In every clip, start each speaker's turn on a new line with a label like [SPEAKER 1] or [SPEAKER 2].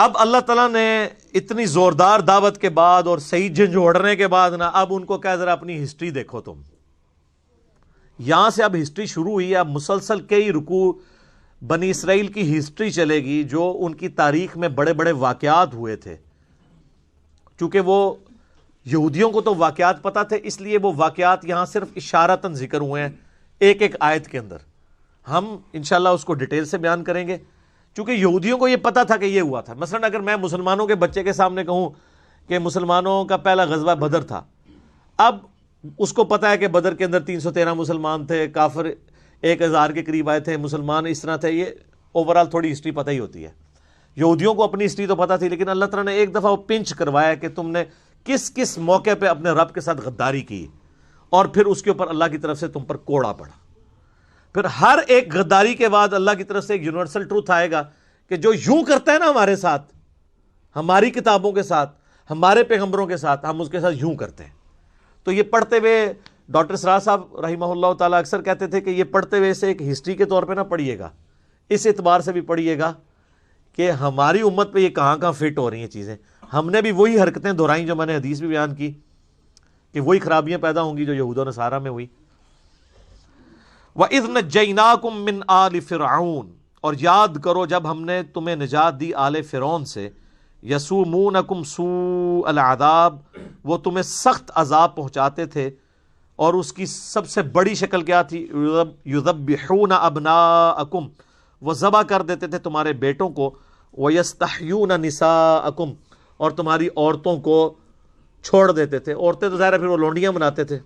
[SPEAKER 1] اب اللہ تعالیٰ نے اتنی زوردار دعوت کے بعد اور صحیح جھنجھوڑنے کے بعد نا اب ان کو کہا ذرا اپنی ہسٹری دیکھو تم. یہاں سے اب ہسٹری شروع ہوئی ہے. اب مسلسل کئی رکوع بنی اسرائیل کی ہسٹری چلے گی جو ان کی تاریخ میں بڑے بڑے واقعات ہوئے تھے. چونکہ وہ یہودیوں کو تو واقعات پتہ تھے اس لیے وہ واقعات یہاں صرف اشارتاً ذکر ہوئے ہیں ایک ایک آیت کے اندر. ہم انشاءاللہ اس کو ڈیٹیل سے بیان کریں گے چونکہ یہودیوں کو یہ پتہ تھا کہ یہ ہوا تھا. مثلا اگر میں مسلمانوں کے بچے کے سامنے کہوں کہ مسلمانوں کا پہلا غزوہ بدر تھا، اب اس کو پتہ ہے کہ بدر کے اندر 313 مسلمان تھے، کافر 1000 کے قریب آئے تھے، مسلمان اس طرح تھے. یہ اوورال تھوڑی ہسٹری پتہ ہی ہوتی ہے. یہودیوں کو اپنی ہسٹری تو پتہ تھی لیکن اللہ تعالیٰ نے ایک دفعہ وہ پنچ کروایا کہ تم نے کس کس موقع پہ اپنے رب کے ساتھ غداری کی اور پھر اس کے اوپر اللہ کی طرف سے تم پر کوڑا پڑا. پھر ہر ایک غداری کے بعد اللہ کی طرف سے ایک یونیورسل ٹروتھ آئے گا کہ جو یوں کرتا ہے نا ہمارے ساتھ، ہماری کتابوں کے ساتھ، ہمارے پیغمبروں کے ساتھ، ہم اس کے ساتھ یوں کرتے ہیں. تو یہ پڑھتے ہوئے ڈاکٹر سراج صاحب رحمہ اللہ تعالیٰ اکثر کہتے تھے کہ یہ پڑھتے ہوئے اسے ایک ہسٹری کے طور پہ نہ پڑھیے گا، اس اعتبار سے بھی پڑھیے گا کہ ہماری امت پہ یہ کہاں کہاں فٹ ہو رہی ہیں چیزیں. ہم نے بھی وہی حرکتیں دہرائیں جو میں نے حدیث بھی بیان کی کہ وہی خرابیاں پیدا ہوں گی جو یہود و نصارہ میں ہوئی. وَإِذْ نَجَّيْنَاكُمْ مِنْ آلِ فِرْعَوْنَ، اور یاد کرو جب ہم نے تمہیں نجات دی آل فرعون سے. یسومونکم سوء العذاب، وہ تمہیں سخت عذاب پہنچاتے تھے. اور اس کی سب سے بڑی شکل کیا تھی؟ یذبحون ابناءکم، وہ ذبح کر دیتے تھے تمہارے بیٹوں کو. ویستحیون نساءکم، اور تمہاری عورتوں کو چھوڑ دیتے تھے. عورتیں تو ظاہر ہے پھر وہ لونڈیاں بناتے تھے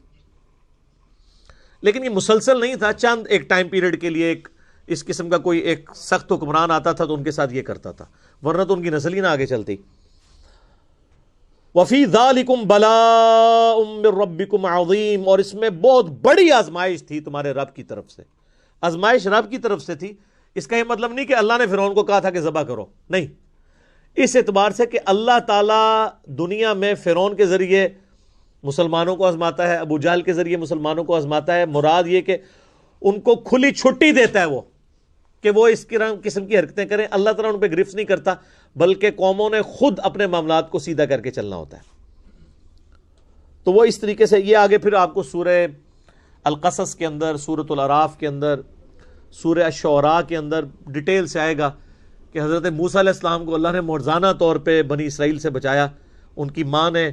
[SPEAKER 1] لیکن یہ مسلسل نہیں تھا، چند ایک ٹائم پیریڈ کے لیے ایک اس قسم کا کوئی ایک سخت حکمران آتا تھا تو ان کے ساتھ یہ کرتا تھا، ورنہ تو ان کی نسل ہی نہ آگے چلتی. وَفِي ذَلِكُمْ بَلَاءٌ مِّن رَبِّكُمْ عَظِيمٌ، اور اس میں بہت بڑی آزمائش تھی تمہارے رب کی طرف سے. آزمائش رب کی طرف سے تھی. اس کا یہ مطلب نہیں کہ اللہ نے فرعون کو کہا تھا کہ ذبح کرو، نہیں، اس اعتبار سے کہ اللہ تعالیٰ دنیا میں فرعون کے ذریعے مسلمانوں کو آزماتا ہے، ابو جہل کے ذریعے مسلمانوں کو آزماتا ہے. مراد یہ کہ ان کو کھلی چھٹی دیتا ہے وہ کہ وہ اس قسم کی حرکتیں کریں. اللہ تعالیٰ ان پہ گرفت نہیں کرتا بلکہ قوموں نے خود اپنے معاملات کو سیدھا کر کے چلنا ہوتا ہے. تو وہ اس طریقے سے یہ آگے پھر آپ کو سورہ القصص کے اندر، سورۃ الاعراف کے اندر، سورہ الشعراء کے اندر ڈیٹیل سے آئے گا کہ حضرت موسیٰ علیہ السلام کو اللہ نے معجزانہ طور پہ بنی اسرائیل سے بچایا. ان کی ماں نے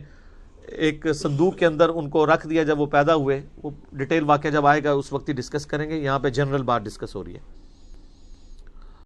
[SPEAKER 1] ایک صندوق کے اندر ان کو رکھ دیا جب وہ پیدا ہوئے. وہ ڈیٹیل واقعہ جب آئے گا اس وقت ہی ڈسکس کریں گے، یہاں پہ جنرل بات ڈسکس ہو رہی ہے.